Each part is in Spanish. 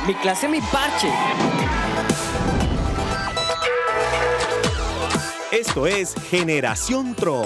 Mi clase, mi parche. Esto es Generación Tro.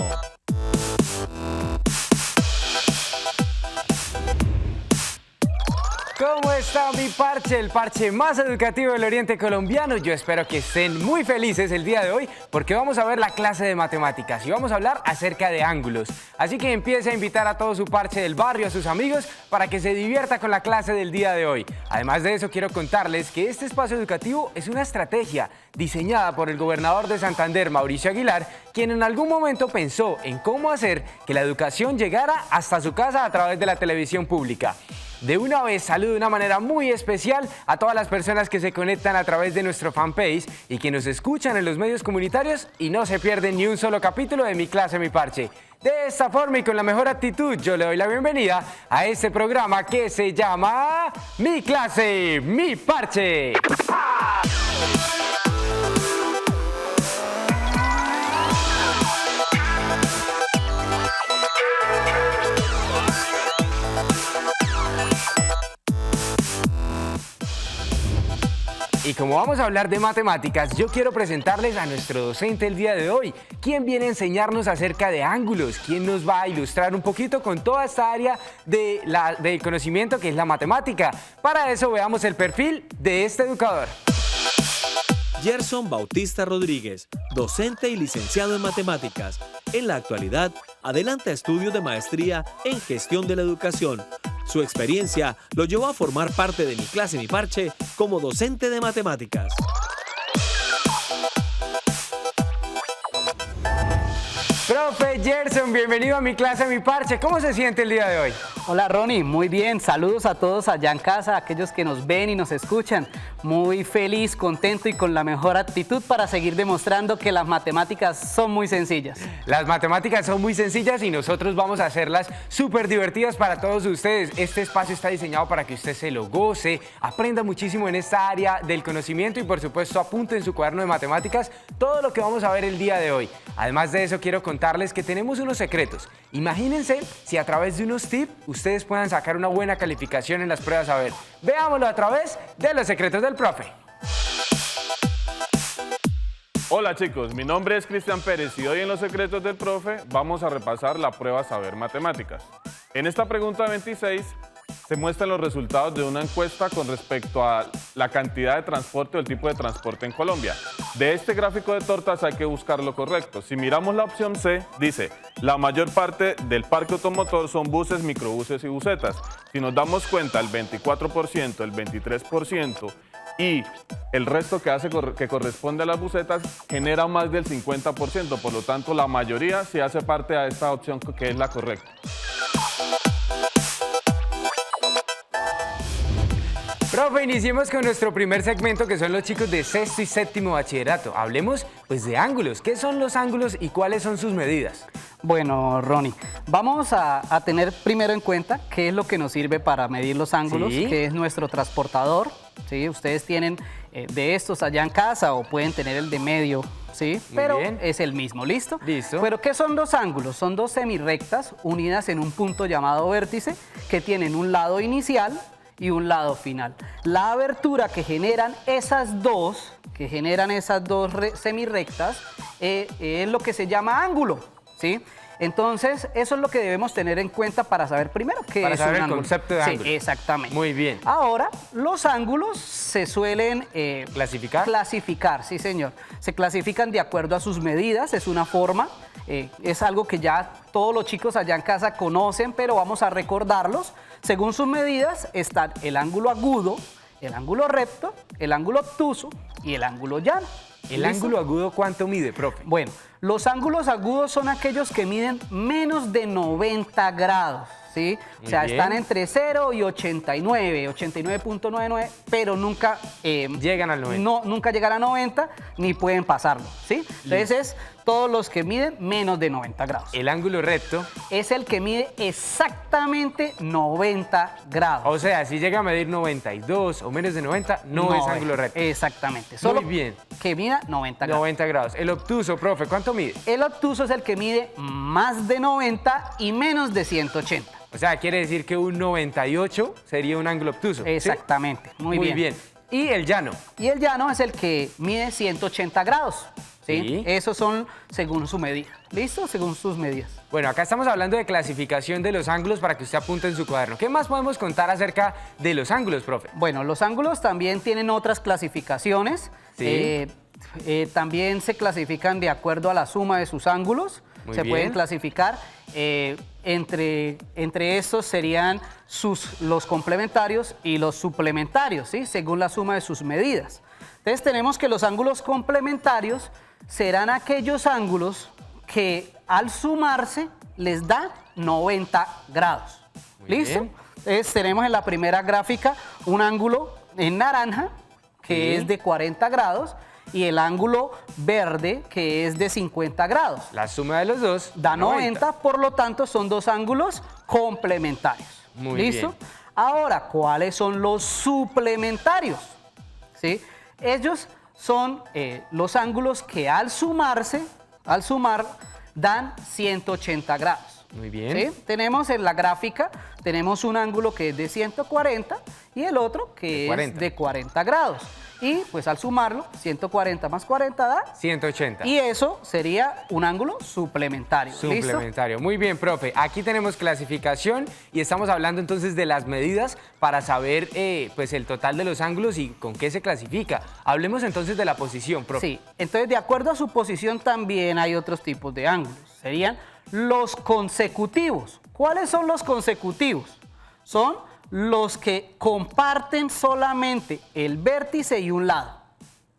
¿Cómo está mi parche? El parche más educativo del oriente colombiano. Yo espero que estén muy felices el día de hoy porque vamos a ver la clase de matemáticas y vamos a hablar acerca de ángulos. Así que empiece a invitar a todo su parche del barrio, a sus amigos, para que se divierta con la clase del día de hoy. Además de eso, quiero contarles que este espacio educativo es una estrategia diseñada por el gobernador de Santander, Mauricio Aguilar, quien en algún momento pensó en cómo hacer que la educación llegara hasta su casa a través de la televisión pública. De una vez saludo de una manera muy especial a todas las personas que se conectan a través de nuestro fanpage y que nos escuchan en los medios comunitarios y no se pierden ni un solo capítulo de Mi Clase, Mi Parche. De esta forma y con la mejor actitud, yo le doy la bienvenida a este programa que se llama Mi Clase, Mi Parche. Y como vamos a hablar de matemáticas, yo quiero presentarles a nuestro docente el día de hoy, quien viene a enseñarnos acerca de ángulos, quien nos va a ilustrar un poquito con toda esta área del conocimiento que es la matemática. Para eso veamos el perfil de este educador. Gerson Bautista Rodríguez, docente y licenciado en matemáticas. En la actualidad, adelanta estudios de maestría en gestión de la educación. Su experiencia lo llevó a formar parte de Mi Clase, Mi Parche como docente de matemáticas. Profe Gerson, bienvenido a Mi Clase, Mi Parche. ¿Cómo se siente el día de hoy? Hola Ronnie, muy bien, saludos a todos allá en casa, a aquellos que nos ven y nos escuchan. Muy feliz, contento y con la mejor actitud para seguir demostrando que las matemáticas son muy sencillas. Las matemáticas son muy sencillas y nosotros vamos a hacerlas súper divertidas para todos ustedes. Este espacio está diseñado para que usted se lo goce, aprenda muchísimo en esta área del conocimiento y por supuesto apunte en su cuaderno de matemáticas todo lo que vamos a ver el día de hoy. Además de eso quiero contarles que tenemos unos secretos. Imagínense si a través de unos tips ustedes puedan sacar una buena calificación en las pruebas. A ver, veámoslo a través de los secretos del profe. Hola chicos, mi nombre es Cristian Pérez y hoy en Los Secretos del Profe vamos a repasar la prueba Saber Matemáticas. En esta pregunta 26 se muestran los resultados de una encuesta con respecto a la cantidad de transporte o el tipo de transporte en Colombia. De este gráfico de tortas hay que buscar lo correcto. Si miramos la opción C, dice, la mayor parte del parque automotor son buses, microbuses y busetas. Si nos damos cuenta, el 24%, el 23% y el resto que corresponde a las busetas genera más del 50%, por lo tanto la mayoría sí hace parte de esta opción que es la correcta. Profe, iniciemos con nuestro primer segmento que son los chicos de sexto y séptimo bachillerato. Hablemos pues de ángulos. ¿Qué son los ángulos y cuáles son sus medidas? Bueno, Ronnie, vamos a tener primero en cuenta qué es lo que nos sirve para medir los ángulos, ¿Sí? que es nuestro transportador, ¿sí? Ustedes tienen de estos allá en casa o pueden tener el de medio, ¿sí? Muy Pero bien. es el mismo, ¿listo? Listo. Pero ¿qué son dos ángulos? Son dos semirrectas unidas en un punto llamado vértice que tienen un lado inicial y un lado final. La abertura que generan esas dos semirrectas es lo que se llama ángulo, ¿sí? Entonces, eso es lo que debemos tener en cuenta para saber primero qué Para es saber un el ángulo. concepto de ángulo. Sí, exactamente. Muy bien. Ahora, los ángulos se suelen ¿Clasificar? clasificar, sí señor. Se clasifican de acuerdo a sus medidas, es una forma, es algo que ya todos los chicos allá en casa conocen, pero vamos a recordarlos. Según sus medidas están el ángulo agudo, el ángulo recto, el ángulo obtuso y el ángulo llano. ¿El ¿Listo? ángulo agudo cuánto mide, profe? Bueno, los ángulos agudos son aquellos que miden menos de 90 grados, ¿sí? Muy o sea, bien. están entre 0 y 89, 89.99, pero nunca Llegan al 90. No, nunca llegan a 90 ni pueden pasarlo, ¿sí? Entonces es todos los que miden menos de 90 grados. El ángulo recto, Es el que mide exactamente 90 grados. o sea, si llega a medir 92 o menos de 90, no es ángulo recto. Exactamente. Solo bien. que mida 90 grados. 90 grados. El obtuso, profe, ¿cuánto mide? El obtuso es el que mide más de 90 y menos de 180. O sea, quiere decir que un 98 sería un ángulo obtuso. ¿sí? Exactamente, muy bien. ¿Y el llano? Y el llano es el que mide 180 grados. ¿Sí? Sí. Esos son según su medida. ¿Listo? Según sus medidas. Bueno, acá estamos hablando de clasificación de los ángulos para que usted apunte en su cuaderno. ¿Qué más podemos contar acerca de los ángulos, profe? Bueno, los ángulos también tienen otras clasificaciones. Sí. También se clasifican de acuerdo a la suma de sus ángulos. Muy se bien. pueden clasificar. Entre estos serían los complementarios y los suplementarios, ¿sí? Según la suma de sus medidas. Entonces tenemos que los ángulos complementarios serán aquellos ángulos que al sumarse les da 90 grados. Muy ¿Listo? bien. Entonces tenemos en la primera gráfica un ángulo en naranja que Sí. es de 40 grados y el ángulo verde que es de 50 grados. La suma de los dos Da 90, por lo tanto son dos ángulos complementarios. Muy ¿Listo? bien. Ahora, ¿cuáles son los suplementarios? ¿Sí? Ellos son los ángulos que al sumar, dan 180 grados. Muy bien. ¿Sí? Tenemos en la gráfica, tenemos un ángulo que es de 140 y el otro que De 40. es de 40 grados. Y pues al sumarlo, 140 más 40 da 180. y eso sería un ángulo suplementario. ¿Listo? Suplementario. Muy bien, profe. Aquí tenemos clasificación y estamos hablando entonces de las medidas para saber pues el total de los ángulos y con qué se clasifica. Hablemos entonces de la posición, profe. Sí, entonces de acuerdo a su posición también hay otros tipos de ángulos. Serían los consecutivos. ¿Cuáles son los consecutivos? Son los que comparten solamente el vértice y un lado.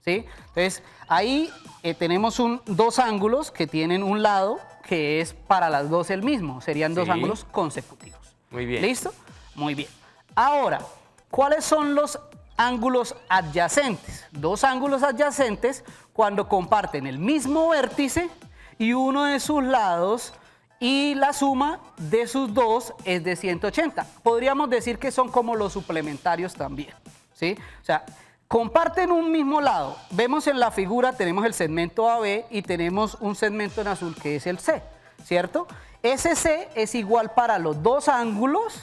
¿Sí? Entonces ahí tenemos dos ángulos que tienen un lado que es para las dos el mismo. Serían dos Sí. ángulos consecutivos. Muy bien. ¿Listo? Muy bien. Ahora, ¿cuáles son los ángulos adyacentes? Dos ángulos adyacentes cuando comparten el mismo vértice y uno de sus lados y la suma de sus dos es de 180. Podríamos decir que son como los suplementarios también, ¿sí? O sea, comparten un mismo lado. Vemos en la figura, tenemos el segmento AB y tenemos un segmento en azul que es el C, ¿cierto? Ese C es igual para los dos ángulos,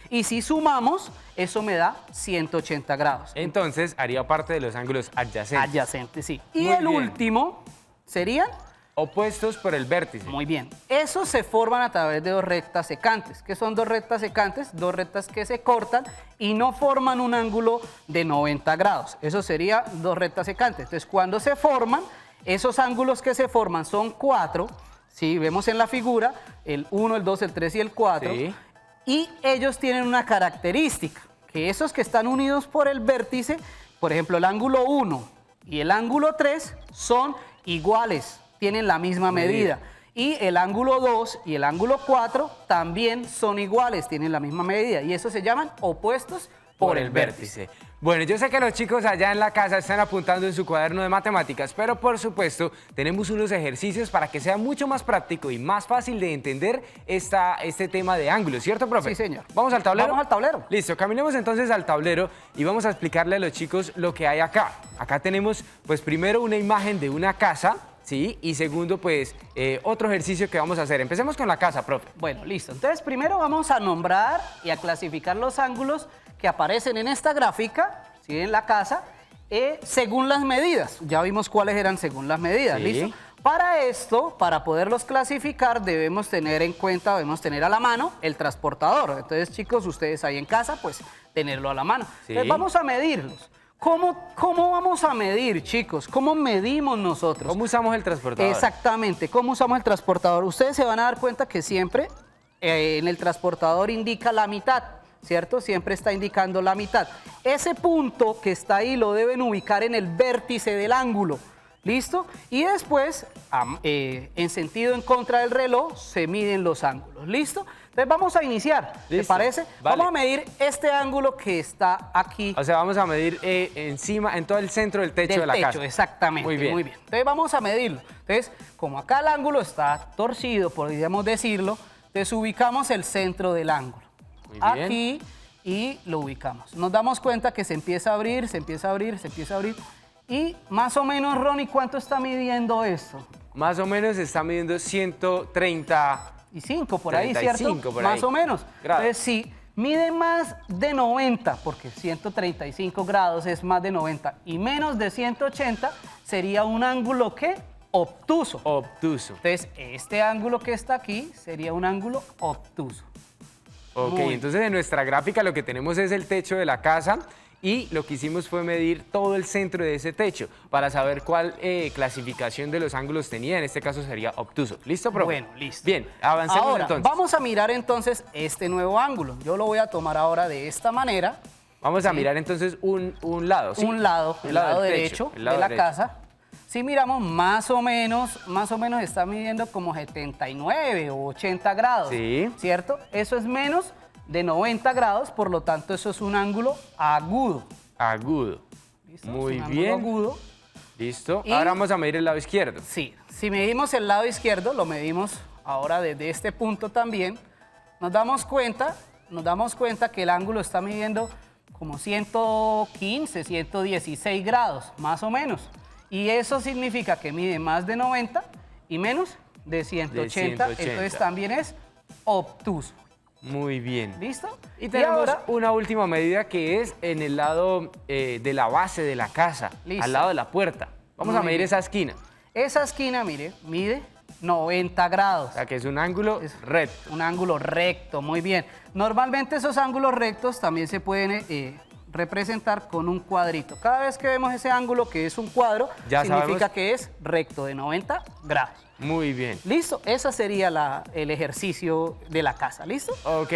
y si sumamos, eso me da 180 grados. Entonces haría parte de los ángulos adyacentes. Adyacente, sí. Y Muy el bien. último serían, Opuestos por el vértice. muy bien, esos se forman a través de dos rectas secantes. ¿Qué son dos rectas secantes? Dos rectas que se cortan y no forman un ángulo de 90 grados. Eso sería dos rectas secantes. Entonces, cuando se forman, esos ángulos que se forman son 4. ¿Sí? Vemos en la figura el 1, el 2, el 3 y el 4. Sí. Y ellos tienen una característica, que esos que están unidos por el vértice, por ejemplo, el ángulo 1 y el ángulo 3 son iguales, tienen la misma medida. Y el ángulo 2 y el ángulo 4 también son iguales, tienen la misma medida. Y eso se llaman opuestos por el vértice. Bueno, yo sé que los chicos allá en la casa están apuntando en su cuaderno de matemáticas, pero por supuesto tenemos unos ejercicios para que sea mucho más práctico y más fácil de entender este tema de ángulos, ¿cierto, profe? Sí, señor. ¿Vamos al tablero? Vamos al tablero. Listo, caminemos entonces al tablero y vamos a explicarle a los chicos lo que hay acá. Acá tenemos, pues primero una imagen de una casa, ¿sí? Y segundo, pues otro ejercicio que vamos a hacer. Empecemos con la casa, profe. Bueno, listo. Entonces, primero vamos a nombrar y a clasificar los ángulos que aparecen en esta gráfica, ¿sí? En la casa, según las medidas. Ya vimos cuáles eran según las medidas, Sí. ¿listo? Para esto, para poderlos clasificar, debemos tener en cuenta, debemos tener a la mano el transportador. Entonces, chicos, ustedes ahí en casa, pues, tenerlo a la mano. Sí. Entonces, vamos a medirlos. ¿Cómo vamos a medir, chicos? ¿Cómo medimos nosotros? ¿Cómo usamos el transportador? Exactamente, ¿cómo usamos el transportador? Ustedes se van a dar cuenta que siempre en el transportador indica la mitad, ¿cierto? Siempre está indicando la mitad. Ese punto que está ahí lo deben ubicar en el vértice del ángulo, ¿listo? Y después, en sentido en contra del reloj, se miden los ángulos, ¿listo? Entonces vamos a iniciar, ¿te Listo, parece? vale. Vamos a medir este ángulo que está aquí. O sea, vamos a medir encima, en todo el centro del techo Del de la techo, casa. exactamente, Muy bien. Entonces vamos a medirlo. Entonces, como acá el ángulo está torcido, podríamos decirlo, entonces ubicamos el centro del ángulo. Muy bien. Aquí y lo ubicamos. Nos damos cuenta que se empieza a abrir, se empieza a abrir, se empieza a abrir. Y más o menos, Ronnie, ¿cuánto está midiendo esto? Más o menos está midiendo 130 35 por ahí, 35 ¿cierto? por Más ahí. o menos. Grados. Entonces, si mide más de 90, porque 135 grados es más de 90, y menos de 180, sería un ángulo ¿qué? Obtuso. Obtuso. Entonces, este ángulo que está aquí sería un ángulo obtuso. Ok, Muy entonces en nuestra gráfica lo que tenemos es el techo de la casa y lo que hicimos fue medir todo el centro de ese techo para saber cuál clasificación de los ángulos tenía. En este caso sería obtuso. ¿Listo, profe? Bueno, listo. Bien, avancemos Ahora, entonces. vamos a mirar entonces este nuevo ángulo. Yo lo voy a tomar ahora de esta manera. Vamos a mirar entonces un lado, ¿sí? Un lado, el lado del derecho techo, el lado de la derecho. casa. Si miramos más o menos está midiendo como 79 o 80 grados, Sí. ¿cierto? Eso es menos de 90 grados, por lo tanto eso es un ángulo agudo. Agudo. ¿Listo? Muy Es un ángulo bien. agudo. Listo. Y- Ahora vamos a medir el lado izquierdo. Sí, si medimos el lado izquierdo, lo medimos ahora desde este punto también, nos damos cuenta que el ángulo está midiendo como 115, 116 grados, más o menos. Y eso significa que mide más de 90 y menos de 180, 180. entonces también es obtuso. Muy bien. ¿Listo? Y tenemos ahora, una última medida que es en el lado de la base de la casa, Listo. al lado de la puerta. Vamos Muy a medir bien. esa esquina, esa esquina, mire, mide 90 grados. o sea que es un ángulo recto. Un ángulo recto, muy bien. Normalmente esos ángulos rectos también se pueden representar con un cuadrito. Cada vez que vemos ese ángulo que es un cuadro, Ya significa sabemos. que es recto de 90 grados. Muy bien. ¿Listo? Ese sería el ejercicio de la casa. ¿Listo? Ok,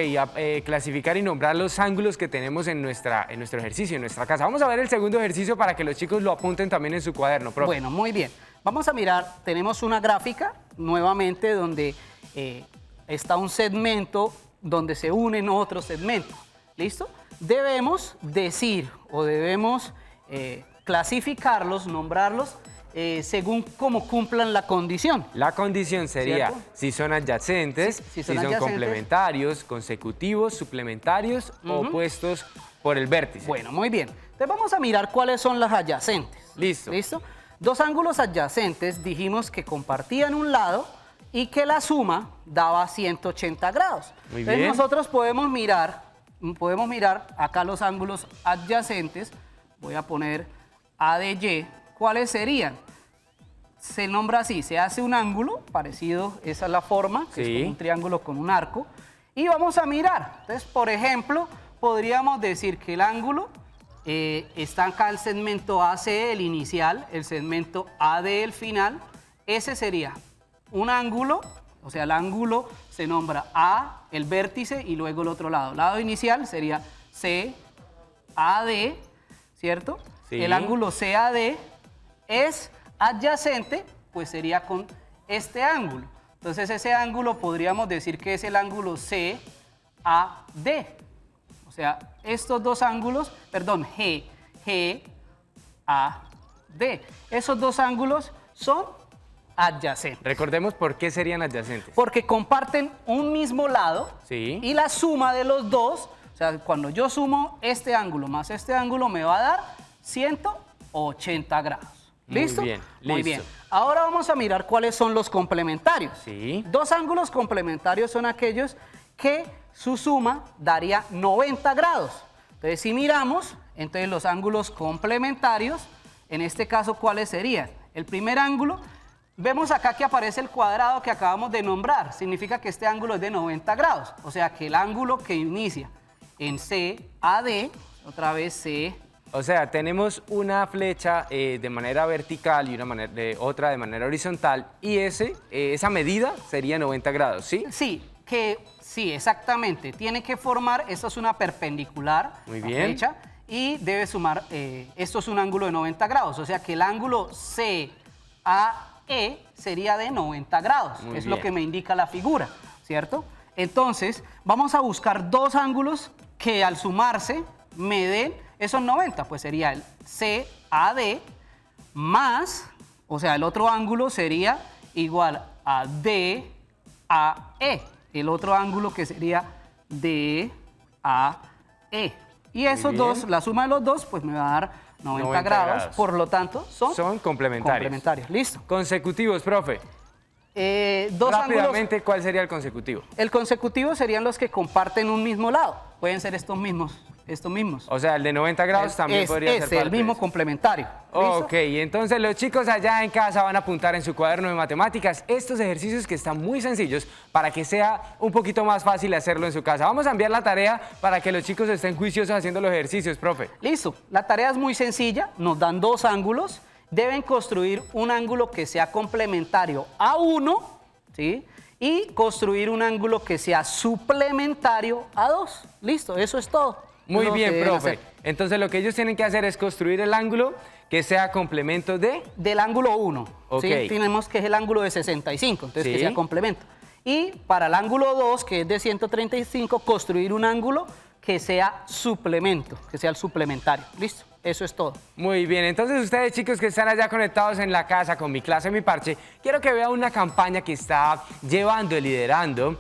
clasificar y nombrar los ángulos que tenemos en nuestro ejercicio, en nuestra casa. Vamos a ver el segundo ejercicio para que los chicos lo apunten también en su cuaderno, profe. Bueno, muy bien. Vamos a mirar, tenemos una gráfica nuevamente donde está un segmento donde se unen otros segmentos. ¿Listo? Debemos decir o debemos clasificarlos, nombrarlos según cómo cumplan la condición. La condición sería ¿Cierto? si son adyacentes, Sí, si si son son adyacentes. complementarios, consecutivos, suplementarios o opuestos por el vértice. Bueno, muy bien. Entonces vamos a mirar cuáles son las adyacentes. Listo. ¿Listo? Dos ángulos adyacentes dijimos que compartían un lado y que la suma daba 180 grados. Muy Entonces bien. nosotros podemos mirar acá los ángulos adyacentes. Voy a poner A de Y. ¿Cuáles serían? Se nombra así, se hace un ángulo parecido, esa es la forma, que Sí. es como un triángulo con un arco. Y vamos a mirar. Entonces, por ejemplo, podríamos decir que el ángulo está acá el segmento AC, el inicial, el segmento AD, el final. Ese sería un ángulo, o sea, el ángulo se nombra A, el vértice, y luego el otro lado. Lado inicial sería CAD, ¿cierto? Sí. El ángulo CAD es adyacente, pues sería con este ángulo. Entonces ese ángulo podríamos decir que es el ángulo CAD. O sea, estos dos ángulos, perdón, GAD. Esos dos ángulos son adyacentes. Recordemos por qué serían adyacentes. Porque comparten un mismo lado Sí. y la suma de los dos, o sea, cuando yo sumo este ángulo más este ángulo me va a dar 180 grados. Muy ¿Listo? bien, Muy listo. bien. Ahora vamos a mirar cuáles son los complementarios. Sí. Dos ángulos complementarios son aquellos que su suma daría 90 grados. Entonces, si miramos, entonces los ángulos complementarios, en este caso, ¿cuáles serían? El primer ángulo, vemos acá que aparece el cuadrado que acabamos de nombrar. Significa que este ángulo es de 90 grados. O sea, que el ángulo que inicia en CAD, otra vez C. O sea, tenemos una flecha de manera vertical y otra de manera horizontal y esa medida sería 90 grados, ¿sí? Sí, exactamente. Tiene que formar, esto es una perpendicular, Muy la bien. flecha, y debe sumar, esto es un ángulo de 90 grados, o sea que el ángulo CAE sería de 90 grados, Muy es lo bien. que me indica la figura, ¿cierto? Entonces, vamos a buscar dos ángulos que al sumarse me den esos 90, pues sería el CAD más, o sea, el otro ángulo sería igual a DAE, el otro ángulo que sería DAE. Y esos bien. dos, la suma de los dos, pues me va a dar 90 90 grados, grados. por lo tanto, son Son complementarios. complementarios. Listo. Consecutivos, profe. Dos ángulos. Rápidamente, ¿cuál sería el consecutivo? El consecutivo serían los que comparten un mismo lado. Pueden ser estos mismos. O sea, el de 90 grados también podría ser parte el mismo de eso. complementario. ¿Listo? Ok, entonces los chicos allá en casa van a apuntar en su cuaderno de matemáticas estos ejercicios que están muy sencillos para que sea un poquito más fácil hacerlo en su casa. Vamos a enviar la tarea para que los chicos estén juiciosos haciendo los ejercicios, profe. Listo. La tarea es muy sencilla. Nos dan dos ángulos. Deben construir un ángulo que sea complementario a uno, ¿sí? Y construir un ángulo que sea suplementario a 2. Listo, eso es todo. Muy Lo que bien, deben profe. hacer. Entonces lo que ellos tienen que hacer es construir el ángulo que sea complemento de... Del ángulo 1. Ok. ¿Sí? Tenemos que es el ángulo de 65, entonces que Sí. sea complemento. Y para el ángulo 2, que es de 135, construir un ángulo que sea suplemento, que sea el suplementario. Listo, eso es todo. Muy bien, entonces ustedes chicos que están allá conectados en la casa con Mi Clase, Mi Parche, quiero que vean una campaña que está llevando y liderando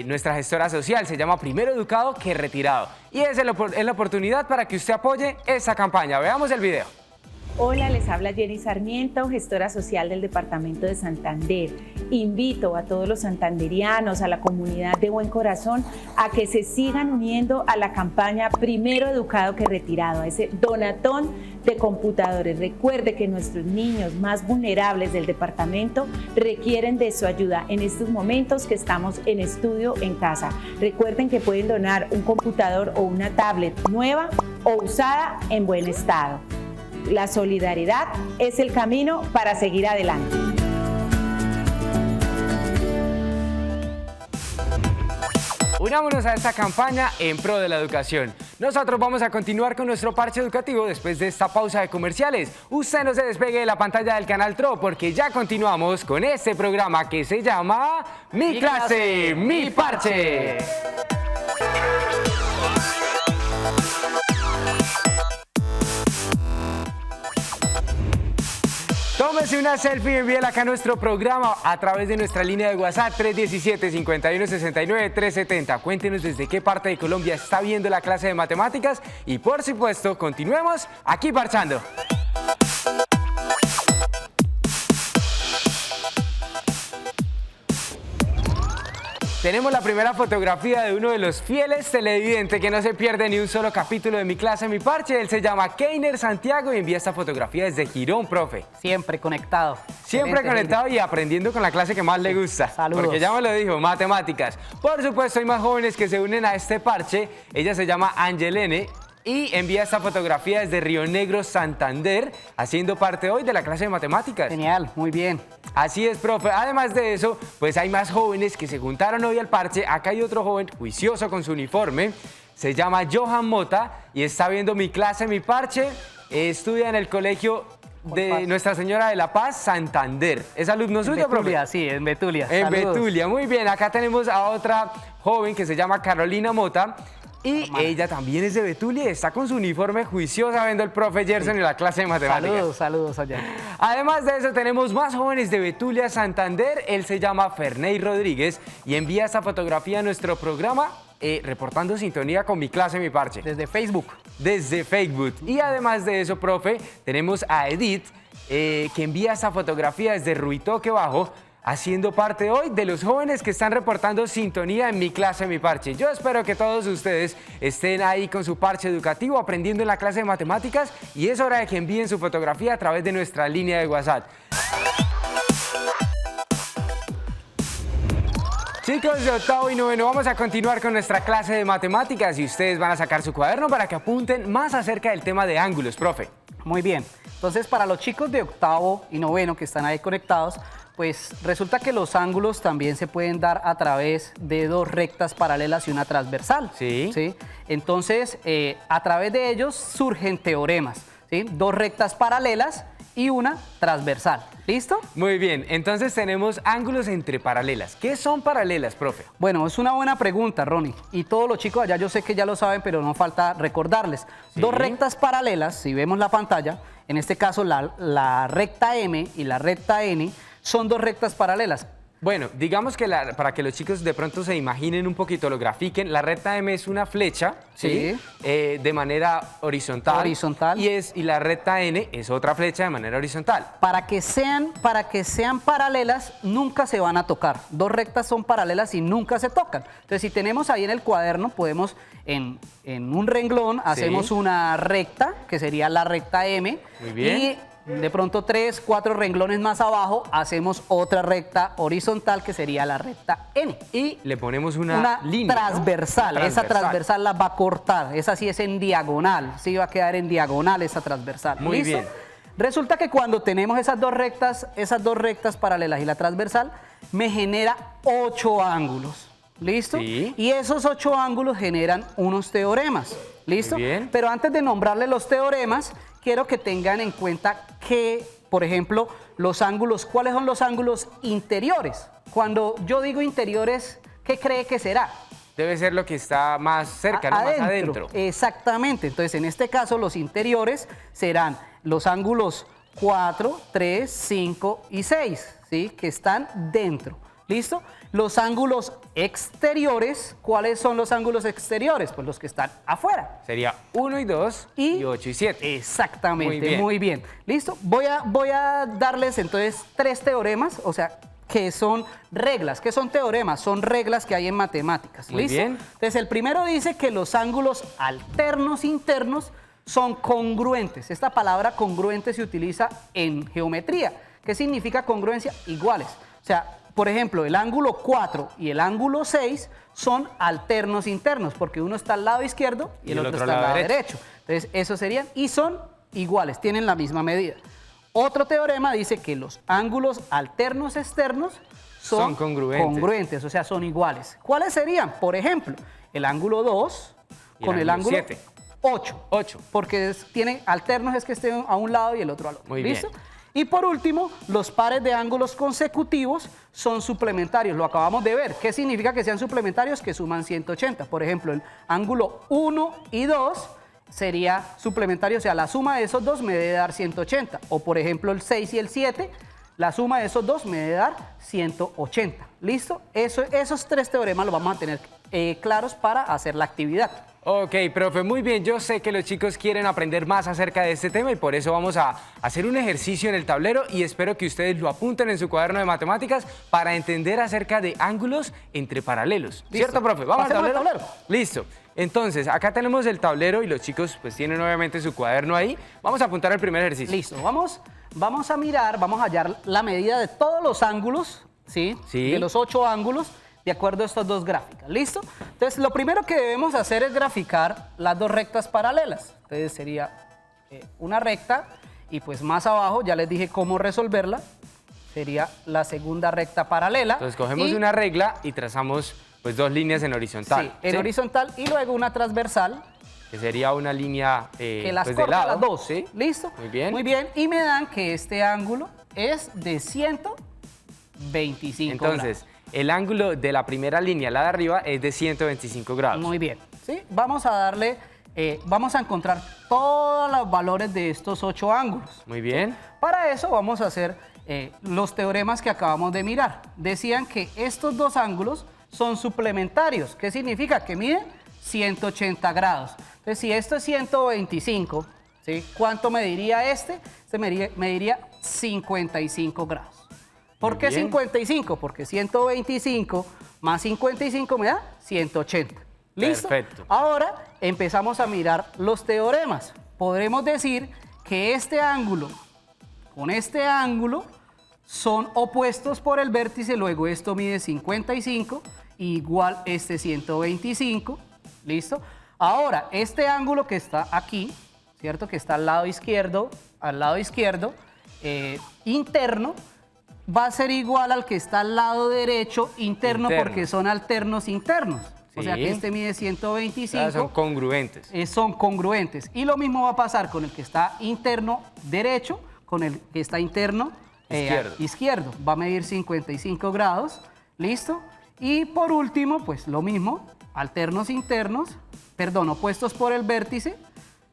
nuestra gestora social. Se llama Primero Educado que Retirado. Y es la oportunidad para que usted apoye esta campaña. Veamos el video. Hola, les habla Jenny Sarmiento, gestora social del Departamento de Santander. Invito a todos los santanderianos, a la comunidad de Buen Corazón, a que se sigan uniendo a la campaña Primero Educado que Retirado, a ese donatón de computadores. Recuerde que nuestros niños más vulnerables del departamento requieren de su ayuda en estos momentos que estamos en estudio en casa. Recuerden que pueden donar un computador o una tablet nueva o usada en buen estado. La solidaridad es el camino para seguir adelante. Unámonos a esta campaña en pro de la educación. Nosotros vamos a continuar con nuestro parche educativo después de esta pausa de comerciales. Usted no se despegue de la pantalla del canal TRO porque ya continuamos con este programa que se llama Mi Clase, Mi Parche. Tómese una selfie y envíela acá a nuestro programa a través de nuestra línea de WhatsApp 317-5169-370. Cuéntenos desde qué parte de Colombia está viendo la clase de matemáticas y por supuesto continuemos aquí parchando. Tenemos la primera fotografía de uno de los fieles televidentes que no se pierde ni un solo capítulo de Mi Clase, Mi Parche. Él se llama Keiner Santiago y envía esta fotografía desde Girón, profe. Siempre conectado. Siempre Excelente, conectado y aprendiendo con la clase que más le gusta. Saludos. Porque ya me lo dijo, matemáticas. Por supuesto, hay más jóvenes que se unen a este parche. Ella se llama Angelene y envía esta fotografía desde Río Negro, Santander, haciendo parte hoy de la clase de matemáticas. Genial, muy bien. Así es, profe. Además de eso, pues hay más jóvenes que se juntaron hoy al parche. Acá hay otro joven juicioso con su uniforme. Se llama Johan Mota y está viendo Mi Clase, Mi Parche. Estudia en el colegio de Nuestra Señora de la Paz, Santander. ¿Es alumno suyo, profe? Betulia, sí, en Betulia. En Saludos. Betulia, muy bien. Acá tenemos a otra joven que se llama Carolina Mota. Y ella también es de Betulia y está con su uniforme juiciosa viendo el profe Gerson en la clase de matemáticas. Saludos, saludos allá. Además de eso, tenemos más jóvenes de Betulia, Santander. Él se llama Ferney Rodríguez y envía esta fotografía a nuestro programa reportando sintonía con Mi Clase, Mi Parche. Desde Facebook. Desde Facebook. Y además de eso, profe, tenemos a Edith que envía esta fotografía desde Ruitoque Bajo, haciendo parte hoy de los jóvenes que están reportando sintonía en Mi Clase, Mi Parche. Yo espero que todos ustedes estén ahí con su parche educativo, aprendiendo en la clase de matemáticas, y es hora de que envíen su fotografía a través de nuestra línea de WhatsApp. Chicos de octavo y noveno, vamos a continuar con nuestra clase de matemáticas y ustedes van a sacar su cuaderno para que apunten más acerca del tema de ángulos, profe. Muy bien. Entonces, para los chicos de octavo y noveno que están ahí conectados, pues resulta que los ángulos también se pueden dar a través de dos rectas paralelas y una transversal. Sí. ¿Sí? Entonces, a través de ellos surgen teoremas. ¿Sí? Dos rectas paralelas y una transversal. ¿Listo? Muy bien, entonces tenemos ángulos entre paralelas. ¿Qué son paralelas, profe? Bueno, es una buena pregunta, Ronnie. Y todos los chicos allá yo sé que ya lo saben, pero no falta recordarles. Sí. Dos rectas paralelas, si vemos la pantalla, en este caso la recta M y la recta N, son dos rectas paralelas. Bueno, digamos que para que los chicos de pronto se imaginen un poquito, lo grafiquen, la recta M es una flecha, ¿sí? De manera horizontal. Horizontal. Y la recta N es otra flecha de manera horizontal. Para que sean paralelas, nunca se van a tocar. Dos rectas son paralelas y nunca se tocan. Entonces, si tenemos ahí en el cuaderno, podemos en un renglón, hacemos una recta, que sería la recta M. Muy bien. Y de pronto 3, 4 renglones más abajo, hacemos otra recta horizontal, que sería la recta N. Y le ponemos una línea, transversal. ¿no? Esa transversal la va a cortar. Esa sí es en diagonal. Sí va a quedar en diagonal esa transversal. Muy ¿Listo? bien. Resulta que cuando tenemos esas dos rectas paralelas y la transversal, me genera 8 ángulos. ¿Listo? Sí. Y esos 8 ángulos generan unos teoremas. ¿Listo? Muy bien. Pero antes de nombrarle los teoremas, quiero que tengan en cuenta que, por ejemplo, los ángulos, ¿cuáles son los ángulos interiores? Cuando yo digo interiores, ¿qué cree que será? Debe ser lo que está más cerca, ¿no? Más adentro. Exactamente. Entonces, en este caso, los interiores serán los ángulos 4, 3, 5 y 6, ¿sí? Que están dentro. ¿Listo? Los ángulos exteriores, ¿cuáles son los ángulos exteriores? Pues los que están afuera. Sería 1 y 2 y 8 y 7. Exactamente, muy bien. ¿Listo? Voy a darles entonces 3 teoremas, o sea, que son reglas. ¿Qué son teoremas? Son reglas que hay en matemáticas. Muy ¿Listo? bien. Entonces, el primero dice que los ángulos alternos internos son congruentes. Esta palabra congruente se utiliza en geometría. ¿Qué significa congruencia? Iguales. O sea, por ejemplo, el ángulo 4 y el ángulo 6 son alternos internos, porque uno está al lado izquierdo y el otro está al lado derecho. Entonces, esos serían, y son iguales, tienen la misma medida. Otro teorema dice que los ángulos alternos externos son congruentes, o sea, son iguales. ¿Cuáles serían? Por ejemplo, el ángulo 2 con el ángulo 7. 8, porque tienen alternos, es que estén a un lado y el otro al otro. Muy ¿Listo? bien. Y por último, los pares de ángulos consecutivos son suplementarios. Lo acabamos de ver. ¿Qué significa que sean suplementarios? Que suman 180. Por ejemplo, el ángulo 1 y 2 sería suplementario, o sea, la suma de esos dos me debe dar 180. O por ejemplo, el 6 y el 7, la suma de esos dos me debe dar 180. ¿Listo? Esos 3 teoremas los vamos a tener claros para hacer la actividad. Ok, profe, muy bien. Yo sé que los chicos quieren aprender más acerca de este tema y por eso vamos a hacer un ejercicio en el tablero y espero que ustedes lo apunten en su cuaderno de matemáticas para entender acerca de ángulos entre paralelos. ¿Listo? ¿Cierto, profe? ¿Vamos al tablero? tablero? Listo. Entonces, acá tenemos el tablero y los chicos pues tienen obviamente su cuaderno ahí. Vamos a apuntar el primer ejercicio. Listo. Vamos a mirar, vamos a hallar la medida de todos los ángulos, ¿sí? Sí. De los 8 ángulos, de acuerdo a estas dos gráficas. ¿Listo? Entonces, lo primero que debemos hacer es graficar las dos rectas paralelas. Entonces, sería una recta y pues más abajo, ya les dije cómo resolverla, sería la segunda recta paralela. Entonces, cogemos una regla y trazamos pues 2 líneas en horizontal. Sí, en horizontal y luego una transversal. Que sería una línea Que las pues, corta de lado. las dos. ¿Sí? ¿Listo? Muy bien. Muy bien. Y me dan que este ángulo es de 125 Entonces, grados. el ángulo de la primera línea, la de arriba, es de 125 grados. Muy bien. ¿Sí? Vamos a darle, vamos a encontrar todos los valores de estos 8 ángulos. Muy bien. Para eso vamos a hacer los teoremas que acabamos de mirar. Decían que estos dos ángulos son suplementarios. ¿Qué significa? Que miden 180 grados. Entonces, si esto es 125, ¿sí? ¿Cuánto mediría este? Este mediría 55 grados. ¿Por qué 55? Porque 125 más 55 me da 180. ¿Listo? Perfecto. Ahora empezamos a mirar los teoremas. Podremos decir que este ángulo con este ángulo son opuestos por el vértice, luego esto mide 55, igual este 125, ¿listo? Ahora, este ángulo que está aquí, ¿cierto? Que está al lado izquierdo, interno, va a ser igual al que está al lado derecho, interno. Porque son alternos internos. O sea que este mide 125. O sea, son congruentes. Son congruentes. Y lo mismo va a pasar con el que está interno derecho, con el que está interno izquierdo. Va a medir 55 grados. ¿Listo? Y por último, pues lo mismo, alternos internos, opuestos por el vértice,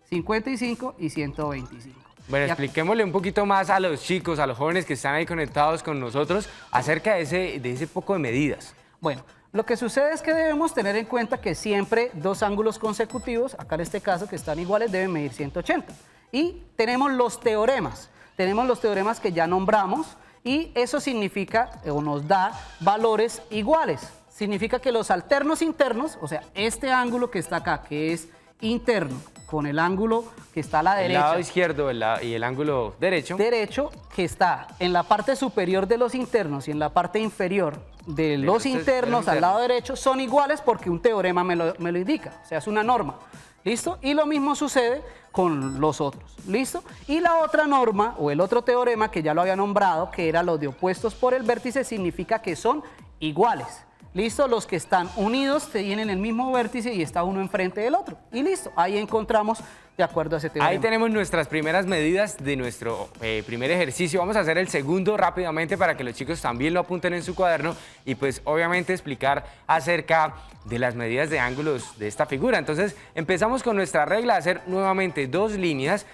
55 y 125. Bueno, Y expliquémosle un poquito más a los chicos, a los jóvenes que están ahí conectados con nosotros acerca de ese poco de medidas. Bueno, lo que sucede es que debemos tener en cuenta que siempre dos ángulos consecutivos, acá en este caso que están iguales, deben medir 180. Y tenemos los teoremas. Tenemos los teoremas que ya nombramos y eso significa o nos da valores iguales. Significa que los alternos internos, o sea, este ángulo que está acá, que es interno, con el ángulo que está a la El derecha. lado izquierdo y el ángulo derecho. Derecho, que está en la parte superior de los internos y en la parte inferior de los internos al lado derecho, son iguales porque un teorema me lo indica, o sea, es una norma. ¿Listo? Y lo mismo sucede con los otros. ¿Listo? Y la otra norma o el otro teorema que ya lo había nombrado, que era lo de opuestos por el vértice, significa que son iguales. ¿Listo? Los que están unidos tienen el mismo vértice y está uno enfrente del otro. Y listo, ahí encontramos de acuerdo a ese teorema. Ahí tenemos nuestras primeras medidas de nuestro primer ejercicio. Vamos a hacer el segundo rápidamente para que los chicos también lo apunten en su cuaderno y pues obviamente explicar acerca de las medidas de ángulos de esta figura. Entonces empezamos con nuestra regla de hacer nuevamente dos líneas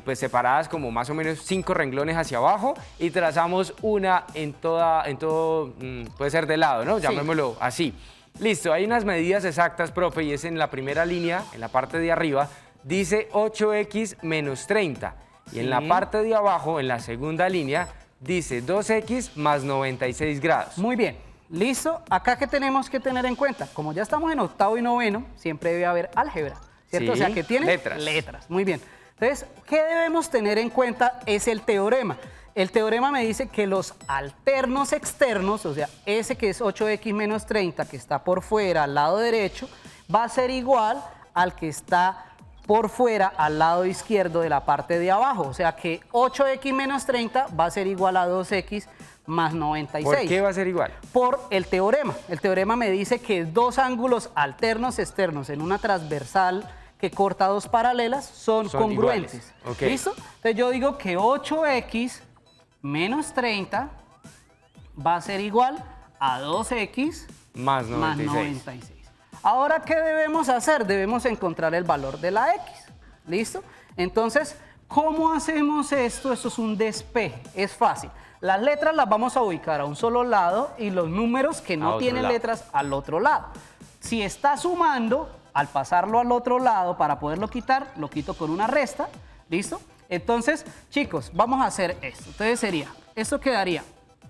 pues separadas como más o menos 5 renglones hacia abajo y trazamos una en todo, puede ser de lado, ¿no? Llamémoslo así. Listo, hay unas medidas exactas, profe, y es en la primera línea, en la parte de arriba, dice 8x menos 30. Y en la parte de abajo, en la segunda línea, dice 2x más 96 grados. Muy bien, listo. Acá que tenemos que tener en cuenta, como ya estamos en octavo y noveno, siempre debe haber álgebra, ¿cierto? Sí, O sea que tiene letras. Muy bien. Entonces, ¿qué debemos tener en cuenta? Es el teorema. El teorema me dice que los alternos externos, o sea, ese que es 8x menos 30, que está por fuera al lado derecho, va a ser igual al que está por fuera al lado izquierdo de la parte de abajo. O sea que 8x menos 30 va a ser igual a 2x más 96. ¿Por qué va a ser igual? Por el teorema. El teorema me dice que dos ángulos alternos externos en una transversal que corta dos paralelas son congruentes. Okay. ¿Listo? Entonces yo digo que 8x menos 30 va a ser igual a 2x Más más 96. 96. Ahora, ¿qué debemos hacer? Debemos encontrar el valor de la x. ¿Listo? Entonces, ¿cómo hacemos esto? Esto es un despeje. Es fácil. Las letras las vamos a ubicar a un solo lado y los números que no tienen letras al otro lado. Si está sumando, al pasarlo al otro lado para poderlo quitar, lo quito con una resta. ¿Listo? Entonces, chicos, vamos a hacer esto. Entonces esto quedaría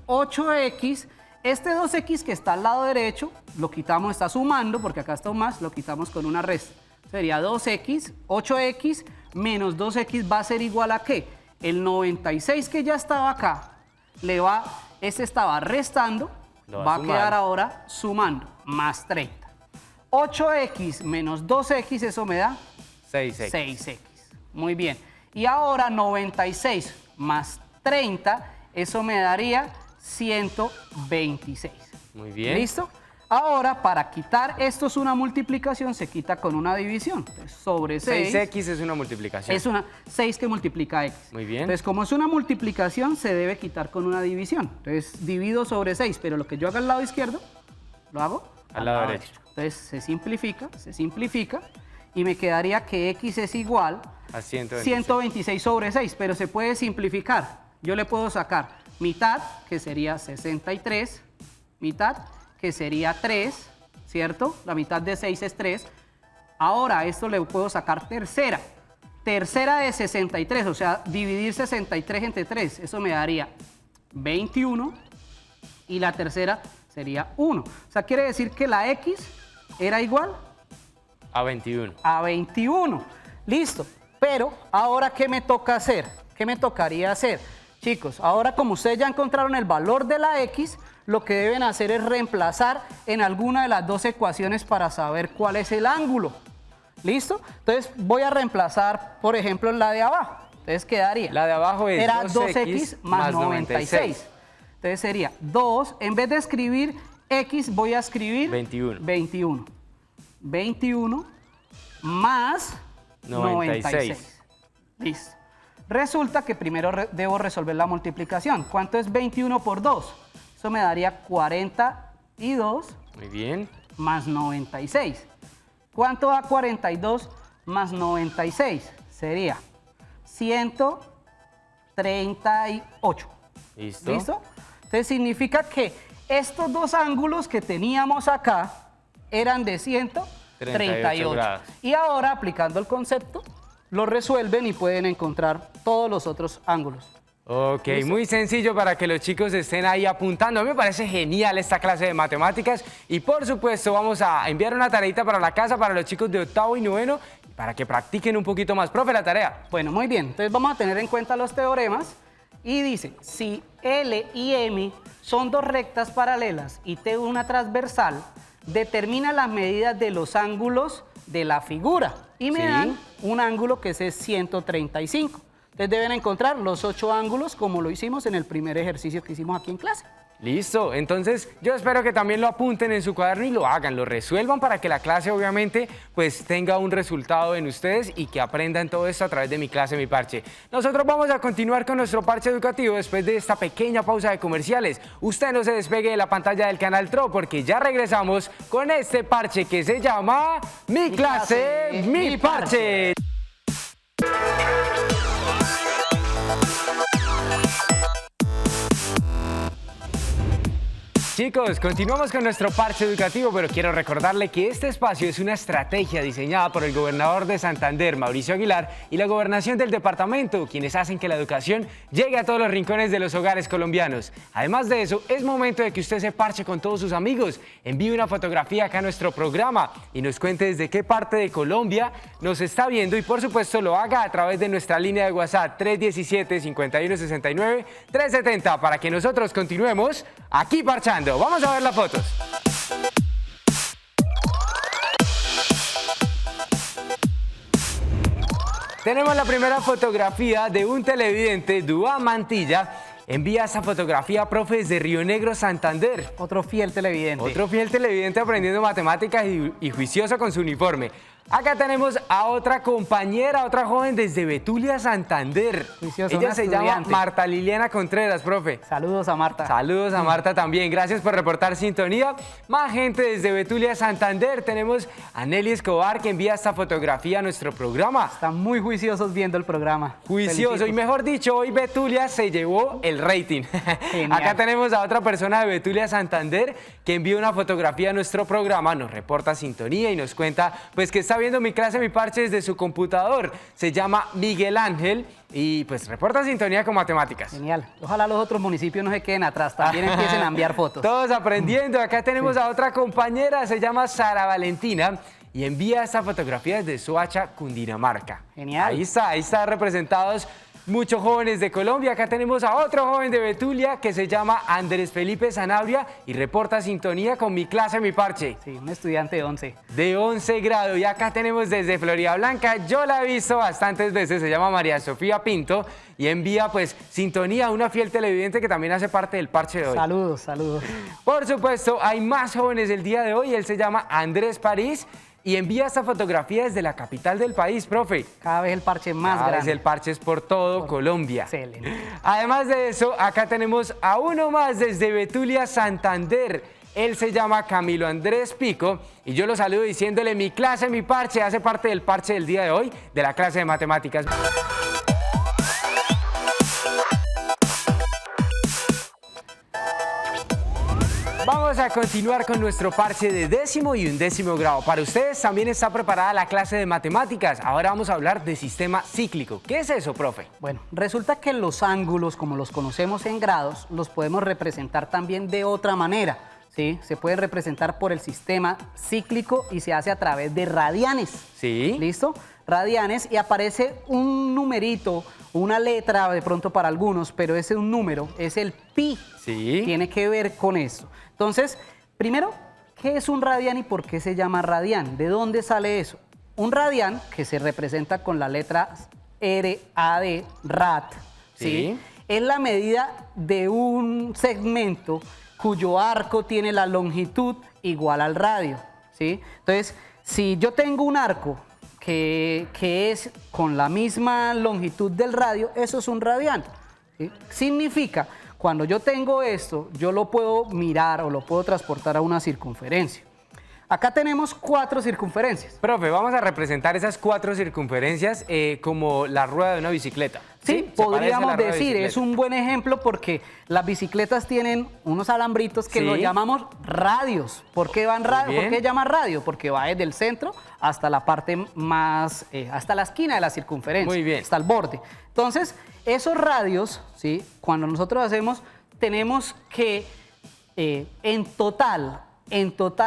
8x. Este 2x que está al lado derecho, lo quitamos, está sumando, porque acá está un más, lo quitamos con una resta. Sería 2x, 8x menos 2x va a ser igual a ¿qué? El 96 que ya estaba acá, este estaba restando, va a quedar ahora sumando, más 30. 8x menos 2x, eso me da 6x. 6x. Muy bien. Y ahora 96 más 30, eso me daría 126. Muy bien. ¿Listo? Ahora, para quitar esto es una multiplicación, se quita con una división. Entonces, sobre 6. 6x es una multiplicación. Es una 6 que multiplica x. Muy bien. Entonces, como es una multiplicación, se debe quitar con una división. Entonces, divido sobre 6, pero lo que yo haga al lado izquierdo, lo hago al lado derecho. Entonces, se simplifica, y me quedaría que x es igual a 126 sobre 6, pero se puede simplificar. Yo le puedo sacar mitad, que sería 63, mitad, que sería 3, ¿cierto? La mitad de 6 es 3. Ahora, esto le puedo sacar tercera. Tercera de 63, o sea, dividir 63 entre 3, eso me daría 21, y la tercera sería 1. O sea, quiere decir que la x era igual a 21. A 21. Listo. Pero, ¿ahora qué me toca hacer? ¿Qué me tocaría hacer? Chicos, ahora como ustedes ya encontraron el valor de la x, lo que deben hacer es reemplazar en alguna de las dos ecuaciones para saber cuál es el ángulo. ¿Listo? Entonces voy a reemplazar, por ejemplo, la de abajo. Entonces quedaría. La de abajo es era 2x más 96. Entonces sería 2, en vez de escribir x, voy a escribir 21. 21 más 96. Listo. Resulta que primero debo resolver la multiplicación. ¿Cuánto es 21 por 2? Eso me daría 42. Muy bien. Más 96. ¿Cuánto da 42 más 96? Sería 100 38. ¿Listo? ¿Listo? Entonces significa que estos dos ángulos que teníamos acá eran de 138 grados. Y ahora, aplicando el concepto, lo resuelven y pueden encontrar todos los otros ángulos. Ok, muy sencillo para que los chicos estén ahí apuntando. A mí me parece genial esta clase de matemáticas y por supuesto vamos a enviar una tareita para la casa para los chicos de 8º y 9º para que practiquen un poquito más. Profe, la tarea. Bueno, muy bien. Entonces vamos a tener en cuenta los teoremas y dice, si L y M son dos rectas paralelas y T una transversal, determina las medidas de los ángulos de la figura y me Sí. dan un ángulo que es 135. Entonces deben encontrar los 8 ángulos como lo hicimos en el primer ejercicio que hicimos aquí en clase. Listo, entonces yo espero que también lo apunten en su cuaderno y lo hagan, lo resuelvan para que la clase obviamente pues tenga un resultado en ustedes y que aprendan todo esto a través de mi clase, mi parche. Nosotros vamos a continuar con nuestro parche educativo después de esta pequeña pausa de comerciales. Usted no se despegue de la pantalla del canal TRO porque ya regresamos con este parche que se llama Mi clase, mi parche. Chicos, continuamos con nuestro parche educativo, pero quiero recordarle que este espacio es una estrategia diseñada por el gobernador de Santander, Mauricio Aguilar, y la gobernación del departamento, quienes hacen que la educación llegue a todos los rincones de los hogares colombianos. Además de eso, es momento de que usted se parche con todos sus amigos, envíe una fotografía acá a nuestro programa y nos cuente desde qué parte de Colombia nos está viendo y por supuesto lo haga a través de nuestra línea de WhatsApp 317-5169-370 para que nosotros continuemos aquí parchando. Vamos a ver las fotos. Tenemos la primera fotografía de un televidente, Duván Mantilla. Envía esa fotografía, profe, desde Río Negro, Santander. Otro fiel televidente. Otro fiel televidente aprendiendo matemáticas y juicioso con su uniforme. Acá tenemos a otra compañera, otra joven desde Betulia, Santander. Juiciosa, Ella una se llama estudiante. Marta Liliana Contreras, profe. Saludos a Marta. Saludos a Marta también, gracias por reportar sintonía. Más gente desde Betulia, Santander. Tenemos a Nelly Escobar que envía esta fotografía a nuestro programa. Están muy juiciosos viendo el programa. Juicioso, Felicito. y mejor dicho, hoy Betulia se llevó el rating. Genial. Acá tenemos a otra persona de Betulia, Santander, que envió una fotografía a nuestro programa, nos reporta sintonía y nos cuenta pues que está viendo mi clase, mi parche desde su computador. Se llama Miguel Ángel y pues reporta sintonía con matemáticas. Genial. Ojalá los otros municipios no se queden atrás, también empiecen a enviar fotos. Todos aprendiendo. Acá tenemos a otra compañera, se llama Sara Valentina y envía esta fotografía desde Soacha, Cundinamarca. Genial. Ahí está representados muchos jóvenes de Colombia. Acá tenemos a otro joven de Betulia que se llama Andrés Felipe Sanabria y reporta sintonía con mi clase, mi parche. Sí, un estudiante de 11. De 11 grado. Y acá tenemos desde Florida Blanca, yo la he visto bastantes veces, se llama María Sofía Pinto y envía pues sintonía a una fiel televidente que también hace parte del parche de hoy. Saludos, saludos. Por supuesto, hay más jóvenes el día de hoy, él se llama Andrés París y envía esta fotografía desde la capital del país, profe. Cada vez el parche más Cada vez grande. el parche es por todo Colombia. Excelente. Además de eso, acá tenemos a uno más desde Betulia, Santander. Él se llama Camilo Andrés Pico y yo lo saludo diciéndole mi clase, mi parche, hace parte del parche del día de hoy, de la clase de matemáticas. Vamos a continuar con nuestro parche de 10º y 11º grado. Para ustedes también está preparada la clase de matemáticas. Ahora vamos a hablar de sistema cíclico. ¿Qué es eso, profe? Bueno, resulta que los ángulos, como los conocemos en grados, los podemos representar también de otra manera. ¿Sí? Se pueden representar por el sistema cíclico y se hace a través de radianes. Sí. ¿Listo? Radianes y aparece un numerito, una letra de pronto para algunos, pero ese es un número, es el pi. Sí. Tiene que ver con eso. Entonces, primero, ¿qué es un radián y por qué se llama radián? ¿De dónde sale eso? Un radián, que se representa con la letra RAD, rad, Sí. es la medida de un segmento cuyo arco tiene la longitud igual al radio, ¿sí? Entonces, si yo tengo un arco que es con la misma longitud del radio, eso es un radián, ¿sí? Significa, cuando yo tengo esto, yo lo puedo mirar o lo puedo transportar a una circunferencia. Acá tenemos 4 circunferencias. Profe, vamos a representar esas 4 circunferencias como la rueda de una bicicleta. Sí, ¿Se parece a podríamos la rueda de decir, bicicleta? es un buen ejemplo porque las bicicletas tienen unos alambritos que Sí. los llamamos radios. ¿Por qué van radio? bien. ¿Por qué llaman radio? Porque va desde el centro hasta la parte más, hasta la esquina de la circunferencia. Muy bien. Hasta el borde. Entonces, esos radios, ¿sí? Cuando nosotros hacemos, tenemos que en total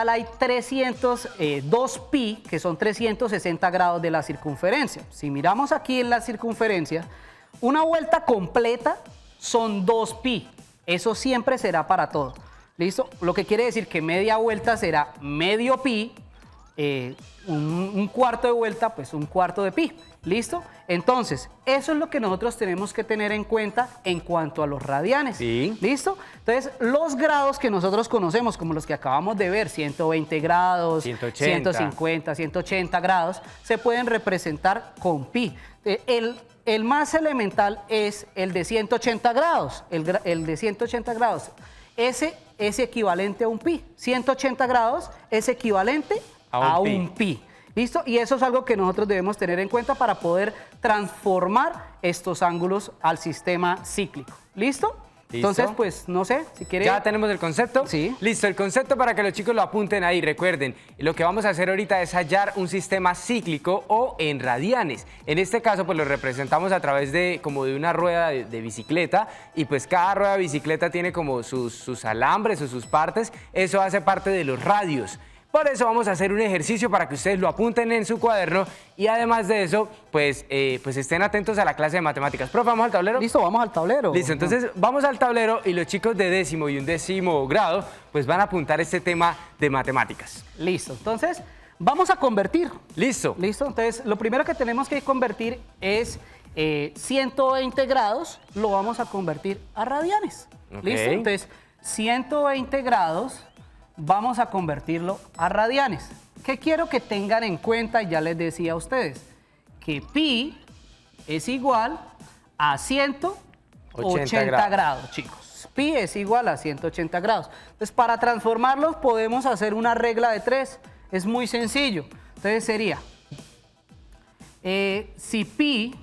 hay 302 pi, que son 360 grados de la circunferencia. Si miramos aquí en la circunferencia, una vuelta completa son 2 pi. Eso siempre será para todo. ¿Listo? Lo que quiere decir que media vuelta será medio pi, un cuarto de vuelta, pues un cuarto de pi. ¿Listo? Entonces, eso es lo que nosotros tenemos que tener en cuenta en cuanto a los radianes. Sí. ¿Listo? Entonces, los grados que nosotros conocemos, como los que acabamos de ver, 120 grados, 180. 150, 180 grados, se pueden representar con pi. El más elemental es el de 180 grados. El de 180 grados. Ese es equivalente a un pi. 180 grados es equivalente a un pi. ¿Listo? Y eso es algo que nosotros debemos tener en cuenta para poder transformar estos ángulos al sistema cíclico. ¿Listo? ¿Listo? Entonces, pues, no sé, si quiere... ¿Ya tenemos el concepto? Sí. Listo, el concepto para que los chicos lo apunten ahí. Recuerden, lo que vamos a hacer ahorita es hallar un sistema cíclico o en radianes. En este caso, pues lo representamos a través de como de una rueda de bicicleta y pues cada rueda de bicicleta tiene como sus alambres o sus partes. Eso hace parte de los radios. Por eso vamos a hacer un ejercicio para que ustedes lo apunten en su cuaderno y además de eso, pues estén atentos a la clase de matemáticas. Profe, ¿vamos al tablero? Listo, vamos al tablero. Listo, entonces vamos al tablero y los chicos de 10º y 11º grado pues van a apuntar este tema de matemáticas. Listo, entonces vamos a convertir. Listo. Listo, entonces lo primero que tenemos que convertir es 120 grados, lo vamos a convertir a radianes. Ok. Listo, entonces 120 grados vamos a convertirlo a radianes. ¿Qué quiero que tengan en cuenta? Ya les decía a ustedes que pi es igual a 180 grados, chicos. Pi es igual a 180 grados. Entonces, para transformarlos podemos hacer una regla de 3. Es muy sencillo. Entonces sería, si pi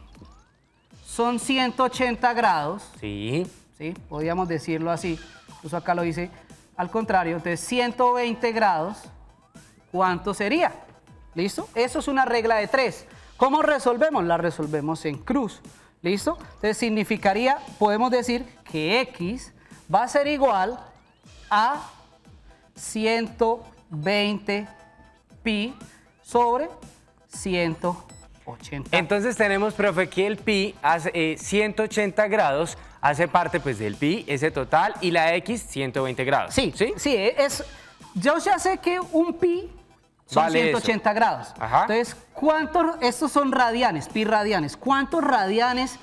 son 180 grados, Sí. ¿sí? Podríamos decirlo así, incluso acá lo dice al contrario, entonces 120 grados, ¿cuánto sería? ¿Listo? Eso es una regla de 3. ¿Cómo resolvemos? La resolvemos en cruz. ¿Listo? Entonces significaría, podemos decir que x va a ser igual a 120 pi sobre 180. Entonces tenemos, profe, que el pi hace 180 grados hace parte pues del pi, ese total, y la x 120 grados. Sí, ¿Sí? sí, yo ya sé que un pi son Vale 180 grados. Ajá. Entonces, estos son radianes, pi radianes. ¿Cuántos radianes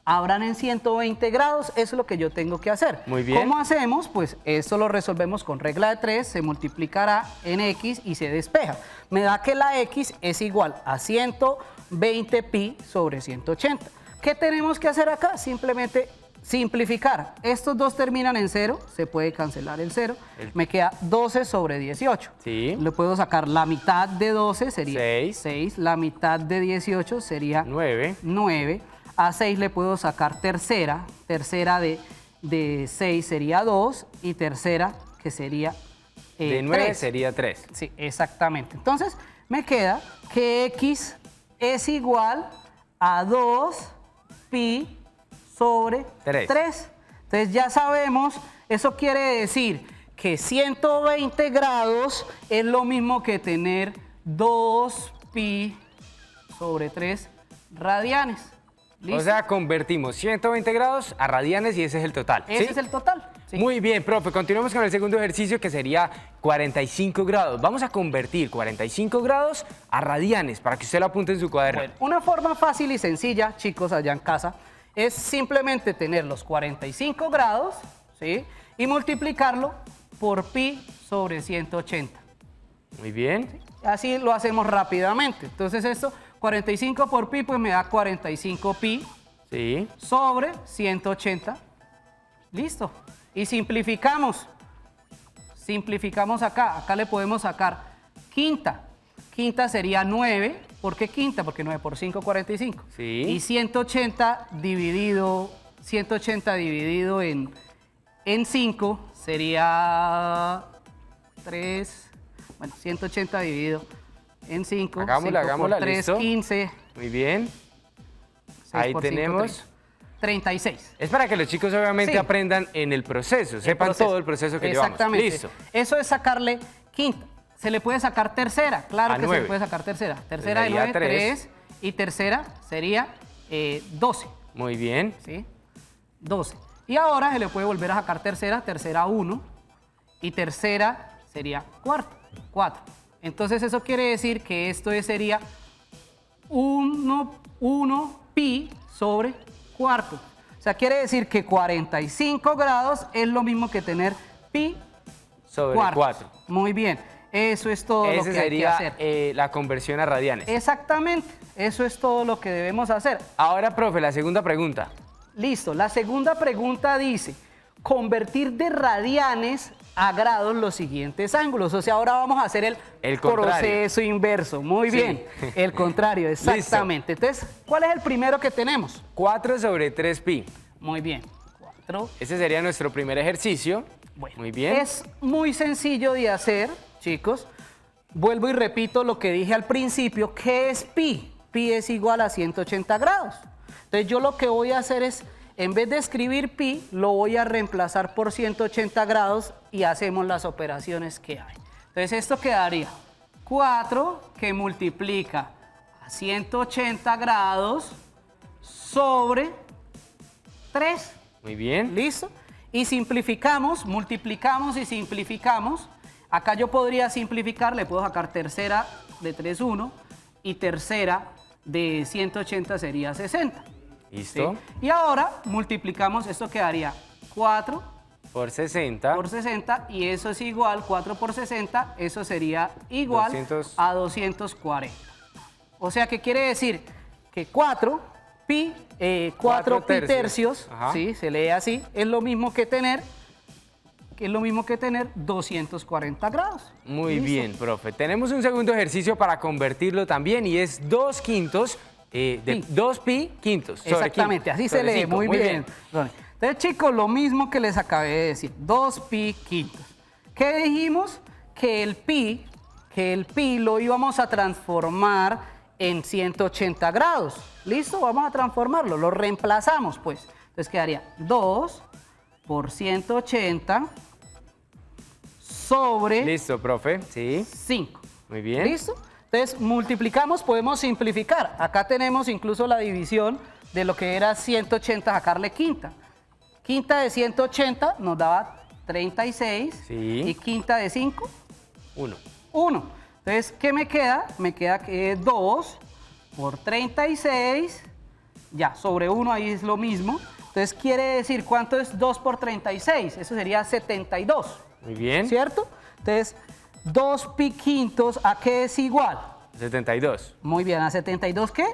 habrán en 120 grados? Eso es lo que yo tengo que hacer. Muy bien. ¿Cómo hacemos? Pues esto lo resolvemos con regla de 3, se multiplicará en x y se despeja. Me da que la x es igual a 120 pi sobre 180. ¿Qué tenemos que hacer acá? Simplemente simplificar. Estos dos terminan en 0, se puede cancelar el 0. Me queda 12 sobre 18. Sí. Le puedo sacar la mitad de 12, sería 6. 6. La mitad de 18 sería 9. 9. A 6 le puedo sacar tercera. Tercera de 6 sería 2. Y tercera, que sería De 9 3. sería 3. Sí, exactamente. Entonces, me queda que x es igual a 2 pi sobre 3. 3. Entonces ya sabemos, eso quiere decir que 120 grados es lo mismo que tener 2 pi sobre 3 radianes. ¿Listo? O sea, convertimos 120 grados a radianes y ese es el total. Ese ¿sí? es el total. Sí. Muy bien, profe. Continuamos con el segundo ejercicio que sería 45 grados. Vamos a convertir 45 grados a radianes para que usted lo apunte en su cuaderno. Bueno, una forma fácil y sencilla, chicos, allá en casa, es simplemente tener los 45 grados, ¿sí? Y multiplicarlo por pi sobre 180. Muy bien. Así lo hacemos rápidamente. Entonces esto, 45 por pi, pues me da 45 pi Sí. sobre 180. Listo. Y simplificamos. Simplificamos acá. Acá le podemos sacar quinta. Quinta sería 9. ¿Por qué quinta? Porque 9 por 5, 45. Sí. Y 180 dividido en 5 sería 3. Bueno, 180 dividido en 5. Hagámosla, 3, listo. 15. Muy bien. 6 Ahí por 5, tenemos. 36. Es para que los chicos obviamente Sí. aprendan en el proceso, sepan todo el proceso que llevamos. Exactamente. Listo. Eso es sacarle quinta. Se le puede sacar tercera, claro A que se 9. le puede sacar tercera. Tercera de Sería 9, 3. 3. Y tercera sería 12, Muy bien. ¿sí? 12. Y ahora se le puede volver a sacar tercera, tercera 1. Y tercera sería cuarta, 4. Entonces eso quiere decir que esto sería 1 pi sobre cuarto. O sea, quiere decir que 45 grados es lo mismo que tener pi Sobre cuartos. 4. Muy bien, eso es todo lo Ese que hay que sería hacer. la conversión a radianes. Exactamente, eso es todo lo que debemos hacer. Ahora, profe, la segunda pregunta. Listo, la segunda pregunta dice, convertir de radianes a grados los siguientes ángulos. O sea, ahora vamos a hacer el contrario. proceso inverso. Muy Sí. bien, el contrario, exactamente. Entonces, ¿cuál es el primero que tenemos? 4 sobre 3 pi. Muy bien, 4. Ese sería nuestro primer ejercicio. Bueno, Muy bien. es muy sencillo de hacer, chicos. Vuelvo y repito lo que dije al principio. ¿Qué es pi? Pi es igual a 180 grados. Entonces yo lo que voy a hacer es, en vez de escribir pi, lo voy a reemplazar por 180 grados y hacemos las operaciones que hay. Entonces esto quedaría 4 que multiplica a 180 grados sobre 3. Muy bien. ¿Listo? Y simplificamos, multiplicamos y simplificamos. Acá yo podría simplificar, le puedo sacar tercera de 3, 1 y tercera de 180 sería 60. Listo. ¿Sí? Y ahora multiplicamos, esto quedaría 4 Por 60. por 60 y eso es igual, 4 por 60, eso sería igual 200. a 240. O sea, ¿qué quiere decir? Que 4 pi tercios, Ajá. ¿sí? Se lee así, es lo mismo que tener 240 grados. Muy ¿Listo? bien, profe. Tenemos un segundo ejercicio para convertirlo también y es 2 quintos de Pi. 2 pi quintos. sobre Exactamente, quinto, así se sobre lee, cinco. muy bien. Entonces, chicos, lo mismo que les acabé de decir, 2 pi quintos. ¿Qué dijimos? Que el pi lo íbamos a transformar en 180 grados. ¿Listo? Vamos a transformarlo, lo reemplazamos, pues. Entonces quedaría 2 por 180 sobre Listo, profe. Sí. 5. Muy bien. ¿Listo? Entonces multiplicamos, podemos simplificar. Acá tenemos incluso la división de lo que era 180, sacarle quinta. Quinta de 180 nos daba 36. Sí. Y quinta de 5, 1. 1. Entonces, ¿qué me queda? Me queda que 2 por 36, ya, sobre 1 ahí es lo mismo. Entonces, quiere decir, ¿cuánto es 2 por 36? Eso sería 72. Muy bien. ¿Cierto? Entonces, 2 pi quintos, ¿a qué es igual? 72. Muy bien, ¿a 72 qué?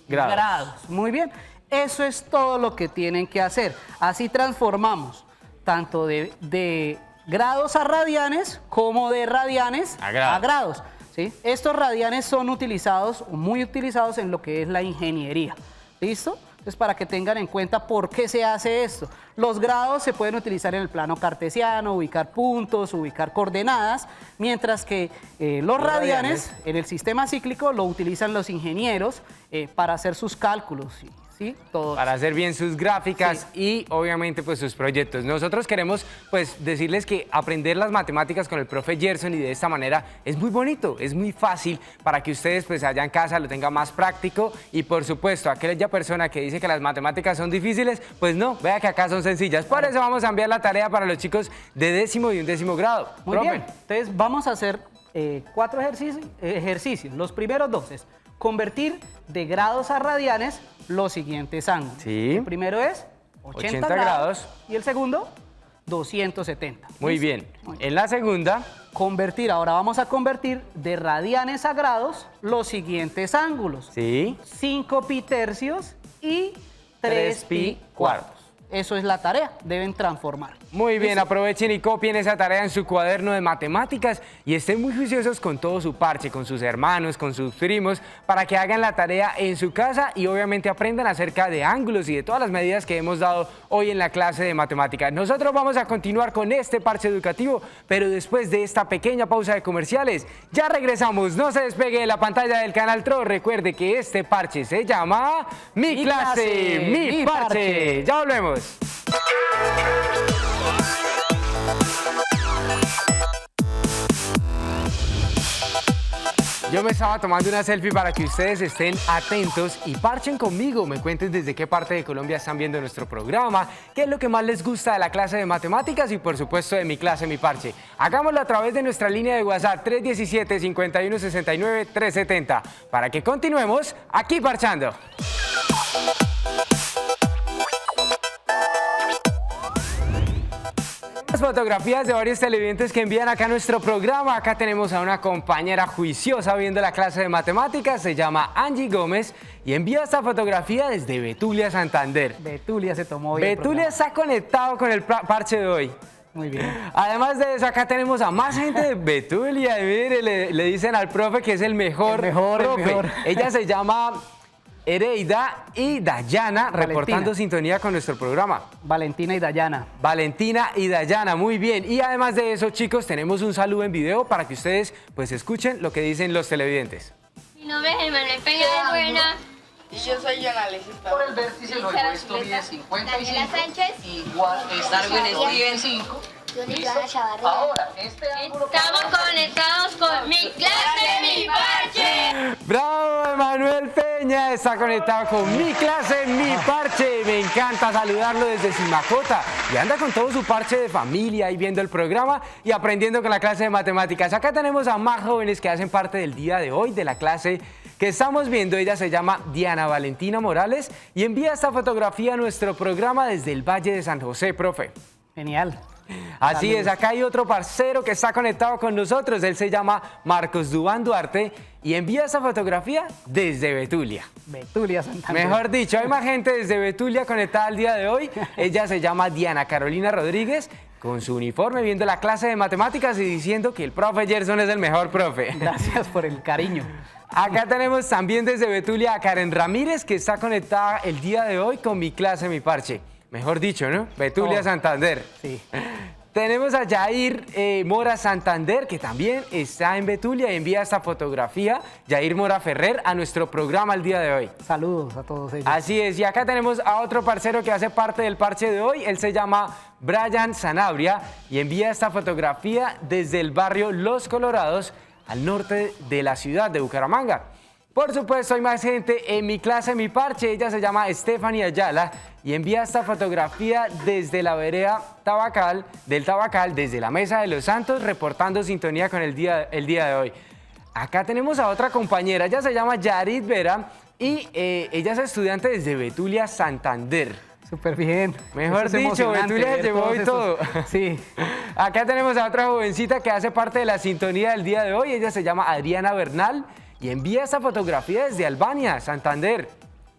Grados. Muy bien. Eso es todo lo que tienen que hacer. Así transformamos tanto de grados a radianes como de radianes A grados. grados. ¿Sí? Estos radianes son utilizados, muy utilizados en lo que es la ingeniería. ¿Listo? Entonces, para que tengan en cuenta por qué se hace esto. Los grados se pueden utilizar en el plano cartesiano, ubicar puntos, ubicar coordenadas, mientras que los radianes en el sistema cíclico lo utilizan los ingenieros para hacer sus cálculos. ¿Sí? Todo Para eso. hacer bien sus gráficas y obviamente pues sus proyectos. Nosotros queremos pues decirles que aprender las matemáticas con el profe Gerson y de esta manera es muy bonito, es muy fácil para que ustedes pues allá en casa lo tengan más práctico y por supuesto aquella persona que dice que las matemáticas son difíciles, pues no, vea que acá son sencillas. Por eso vamos a enviar la tarea para los chicos de 10º y 11º grado. Muy Profe. bien. Entonces vamos a hacer 4 ejercicios. Los primeros 2 es convertir de grados a radianes los siguientes ángulos. Sí. El primero es 80 grados. y el segundo 270. Muy ¿Listo? bien. Muy bien. En la segunda, Convertir, ahora vamos a convertir de radianes a grados los siguientes ángulos. sí, 5 pi tercios y 3 pi cuartos. eso es la tarea, deben transformar. Muy bien, aprovechen y copien esa tarea en su cuaderno de matemáticas y estén muy juiciosos con todo su parche, con sus hermanos, con sus primos, para que hagan la tarea en su casa y obviamente aprendan acerca de ángulos y de todas las medidas que hemos dado hoy en la clase de matemáticas. Nosotros vamos a continuar con este parche educativo, pero después de esta pequeña pausa de comerciales, ya regresamos. No se despegue de la pantalla del canal TRO. Recuerde que este parche se llama Mi clase, mi parche. Ya volvemos. Yo me estaba tomando una selfie para que ustedes estén atentos y parchen conmigo. Me cuenten desde qué parte de Colombia están viendo nuestro programa, qué es lo que más les gusta de la clase de matemáticas y por supuesto de Mi clase, mi parche. Hagámoslo a través de nuestra línea de WhatsApp 317-5169-370 para que continuemos aquí parchando. Fotografías de varios televidentes que envían acá a nuestro programa. Acá tenemos a una compañera juiciosa viendo la clase de matemáticas, se llama Angie Gómez y envía esta fotografía desde Betulia, Santander. Betulia se tomó hoy el Betulia programa. está conectado con el parche de hoy. Muy bien. Además de eso, acá tenemos a más gente de Betulia y mire, le dicen al profe que es el mejor, El profe. mejor. Ella se llama Ereida y Dayana, reportando sintonía con nuestro programa. Valentina y Dayana. Valentina y Dayana, muy bien. Y además de eso, chicos, tenemos un saludo en video para que ustedes pues escuchen lo que dicen los televidentes. Mi nombre es Emanuel Peña de Buena. Y yo soy Jonales. Por el vértice lo opuesto mide 55 igual es Darwin Steven Steven. 5. Ahora, Ahora, este ángulo estamos conectados con Mi clase, mi parche. ¡Bravo, Emanuel Peña! Está conectado con Mi clase, mi parche. Me encanta saludarlo desde Simacota. Y anda con todo su parche de familia ahí viendo el programa y aprendiendo con la clase de matemáticas. Acá tenemos a más jóvenes que hacen parte del día de hoy de la clase que estamos viendo. Ella se llama Diana Valentina Morales y envía esta fotografía a nuestro programa desde el Valle de San José, profe. Genial. Así es, acá hay otro parcero que está conectado con nosotros. Él se llama Marcos Dubán Duarte y envía esa fotografía desde Betulia. Betulia, Santander. Mejor dicho, hay más gente desde Betulia conectada al día de hoy. Ella se llama Diana Carolina Rodríguez, con su uniforme, viendo la clase de matemáticas y diciendo que el profe Gerson es el mejor profe. Gracias por el cariño. Acá tenemos también desde Betulia a Karen Ramírez, que está conectada el día de hoy con Mi clase, mi parche. Mejor dicho, ¿no? Betulia, Oh. Santander. Sí. Tenemos a Jair Mora Santander, que también está en Betulia y envía esta fotografía, Jair Mora Ferrer, a nuestro programa el día de hoy. Saludos a todos ellos. Así es, y acá tenemos a otro parcero que hace parte del parche de hoy. Él se llama Brian Sanabria y envía esta fotografía desde el barrio Los Colorados, al norte de la ciudad de Bucaramanga. Por supuesto, hay más gente en Mi clase, mi parche. Ella se llama Stephanie Ayala y envía esta fotografía desde la vereda del Tabacal, desde la Mesa de los Santos, reportando sintonía con el día de hoy. Acá tenemos a otra compañera, ella se llama Yarit Vera y ella es estudiante desde Betulia, Santander. Súper bien. Mejor Eso es dicho, emocionante Betulia ver llevó todos y estos- todo. Sí. Acá tenemos a otra jovencita que hace parte de la sintonía del día de hoy. Ella se llama Adriana Bernal y envía esta fotografía desde Albania, Santander.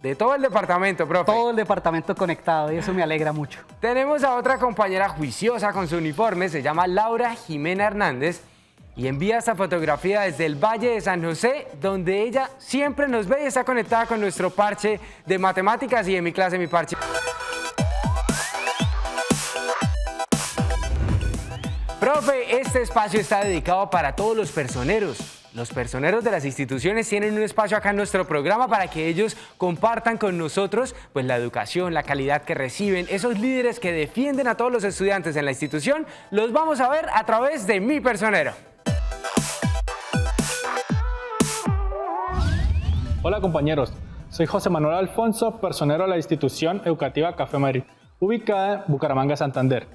De todo el departamento, profe. Todo el departamento conectado y eso me alegra mucho. Tenemos a otra compañera juiciosa con su uniforme, se llama Laura Jimena Hernández y envía esta fotografía desde el Valle de San José, donde ella siempre nos ve y está conectada con nuestro parche de matemáticas y de Mi clase, mi parche. Profe, este espacio está dedicado para todos los personeros. Los personeros de las instituciones tienen un espacio acá en nuestro programa para que ellos compartan con nosotros pues, la educación, la calidad que reciben. Esos líderes que defienden a todos los estudiantes en la institución, los vamos a ver a través de Mi Personero. Hola compañeros, soy José Manuel Alfonso, personero de la institución educativa Café Madrid, ubicada en Bucaramanga, Santander.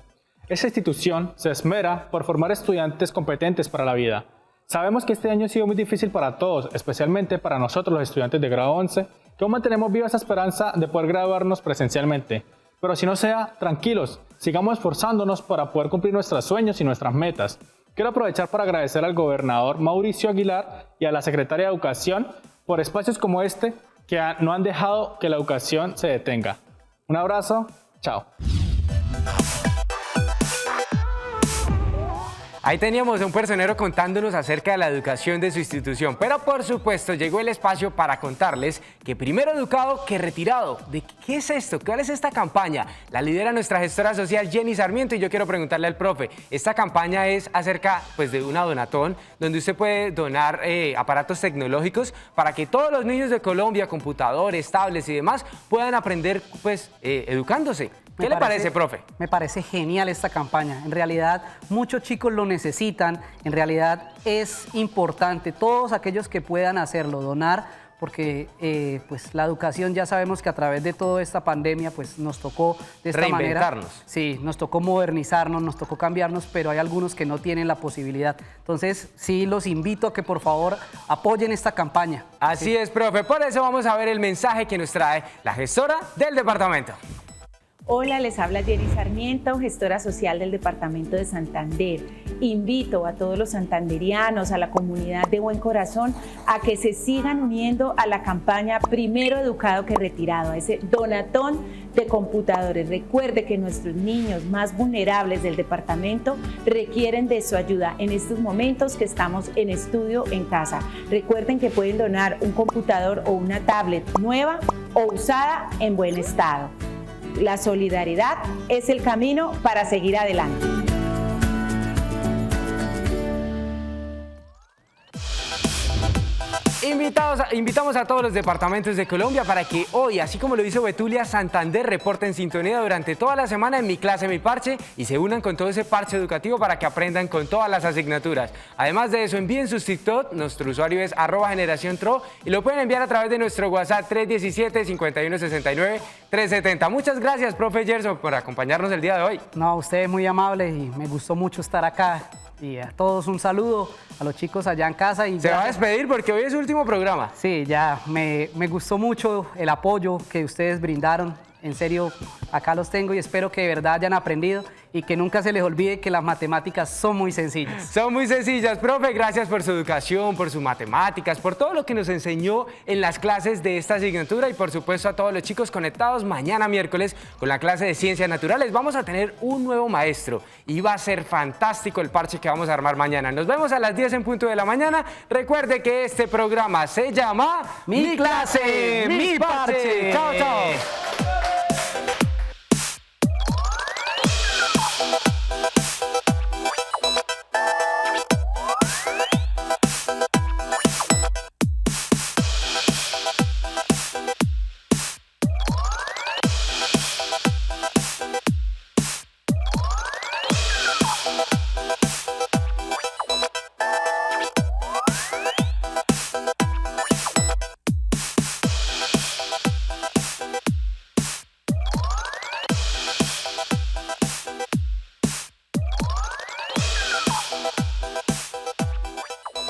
Esta institución se esmera por formar estudiantes competentes para la vida. Sabemos que este año ha sido muy difícil para todos, especialmente para nosotros los estudiantes de grado 11, que aún mantenemos viva esa esperanza de poder graduarnos presencialmente. Pero si no sea, tranquilos, sigamos esforzándonos para poder cumplir nuestros sueños y nuestras metas. Quiero aprovechar para agradecer al gobernador Mauricio Aguilar y a la secretaria de Educación por espacios como este que no han dejado que la educación se detenga. Un abrazo, Chao. Ahí teníamos a un personero contándonos acerca de la educación de su institución, pero por supuesto llegó el espacio para contarles que primero educado que retirado. ¿De qué es esto? ¿Cuál es esta campaña? La lidera nuestra gestora social Jenny Sarmiento y yo quiero preguntarle al profe. Esta campaña es acerca de una donatón donde usted puede donar aparatos tecnológicos para que todos los niños de Colombia, computadores, tablets y demás puedan aprender educándose. ¿Qué le parece, profe? Me parece genial esta campaña. En realidad, muchos chicos lo necesitan. En realidad, es importante, todos aquellos que puedan hacerlo, donar, porque pues la educación ya sabemos que a través de toda esta pandemia pues nos tocó de esta manera. Sí, nos tocó modernizarnos, nos tocó cambiarnos, pero hay algunos que no tienen la posibilidad. Entonces, sí, los invito a que por favor apoyen esta campaña. Así es, profe. Por eso vamos a ver el mensaje que nos trae la gestora del departamento. Hola, les habla Jenny Sarmiento, gestora social del Departamento de Santander. Invito a todos los santanderianos, a la comunidad de buen corazón, a que se sigan uniendo a la campaña Primero Educado que Retirado, a ese donatón de computadores. Recuerde que nuestros niños más vulnerables del departamento requieren de su ayuda en estos momentos que estamos en estudio en casa. Recuerden que pueden donar un computador o una tablet nueva o usada en buen estado. La solidaridad es el camino para seguir adelante. Invitamos a todos los departamentos de Colombia para que hoy, así como lo hizo Betulia, Santander reporte en sintonía durante toda la semana en Mi Clase, Mi Parche y se unan con todo ese parche educativo para que aprendan con todas las asignaturas. Además de eso, envíen sus TikTok, nuestro usuario es @generaciontro y lo pueden enviar a través de nuestro WhatsApp 317-5169-370. Muchas gracias, profe Gerson, por acompañarnos el día de hoy. No, usted es muy amable y me gustó mucho estar acá. Y a todos un saludo, a los chicos allá en casa. Y se va a despedir porque hoy es su último programa. Sí, ya, me gustó mucho el apoyo que ustedes brindaron. En serio, acá los tengo y espero que de verdad hayan aprendido y que nunca se les olvide que las matemáticas son muy sencillas. Son muy sencillas, profe. Gracias por su educación, por sus matemáticas, por todo lo que nos enseñó en las clases de esta asignatura y por supuesto a todos los chicos conectados mañana miércoles con la clase de Ciencias Naturales. Vamos a tener un nuevo maestro y va a ser fantástico el parche que vamos a armar mañana. Nos vemos a las 10 en punto de la mañana. Recuerde que este programa se llama Mi Clase, Mi Parche. Chao, chao.